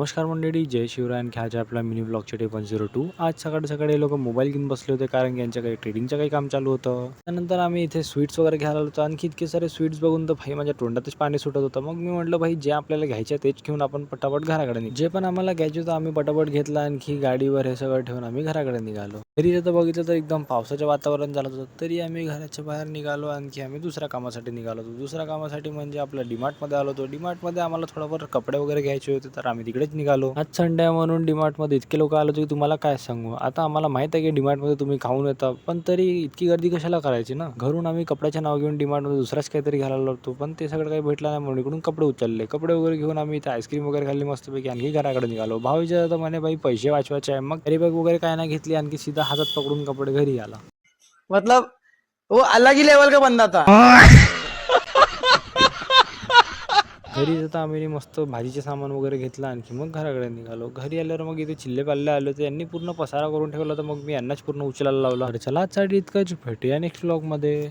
नमस्कार मंडळी, जय शिवराय आणि ख्याच्या आपला मिनी ब्लॉगचे डे 102. आज सकाळी सकाळी हे लोक मोबाईल घेऊन बसले होते, कारण की यांच्या काही ट्रेडिंगचं काही काम चालू होतं. त्यानंतर आम्ही इथे स्वीट्स वगैरे घ्यायला आलो होतो. आणखी इतके सारे स्वीट्स बघून तर भाई माझ्या तोंडातच पाणी सुटत होतं. मग मी म्हटलं, भाई जे आपल्याला घ्यायचे तेच घेऊन आपण पटापट घराकडे निघू. जे पण आम्हाला घ्यायचे होतं आम्ही पटापट घेतलं. आणखी गाडीवर हे सगळं ठेवून आम्ही घराकडे निघालो. तरी जर बघितलं तर एकदम पावसाचं वातावरण झालं होतं, तरी आम्ही घराच्या बाहेर निघालो. आणखी आम्ही दुसऱ्या कामासाठी निघालो होतो. दुसऱ्या कामासाठी म्हणजे आपल्या डीमार्टमध्ये आलो होतो. डीमार्टमध्ये आम्हाला थोडंफार कपडे वगैरे घ्यायचे होते, तर आम्ही तिकडेच निघालो. आज संडे म्हणून डीमार्टमध्ये इतके लोक आले होते की तुम्हाला काय सांगू. आता आम्हाला माहित आहे की डीमार्टमध्ये तुम्ही खाऊन येता, पण तरी इतकी गर्दी कशाला करायची ना. घरून आम्ही कपड्याचे नाव घेऊन डीमार्टमध्ये दुसराच काहीतरी घालायला लागतो, पण ते सगळं काही भेटलं नाही म्हणून इकडून कपडे उचलले. कपडे वगैरे घेऊन आम्ही इथे आईस्क्रीम वगैरे खाल्ली मस्तपैकी. आणखी घराकडे निघालो. भाव विचारता म्हणे, भाई पैसे वाचवायचे आहे. मग कॅरी बॅग वगैरे काय नाही घेतली, आणखी सीधा हातात पकडून कपडे घरी आला. मतलब वो अलग ही लेवल का बंदा था। घरी जाता आम्ही मस्त भाजीचे सामान वगैरे घेतलं. आणखी मग घराकडे निघालो. घरी आल्यावर मग इथे चिल्ले पाल्ले आले होते, यांनी पूर्ण पसारा करून ठेवला, तर मग मी यांनाच पूर्ण उचलायला लावला. तर चला आजसाठी इतकंच, भेटूया नेक्स्ट व्लॉगमध्ये.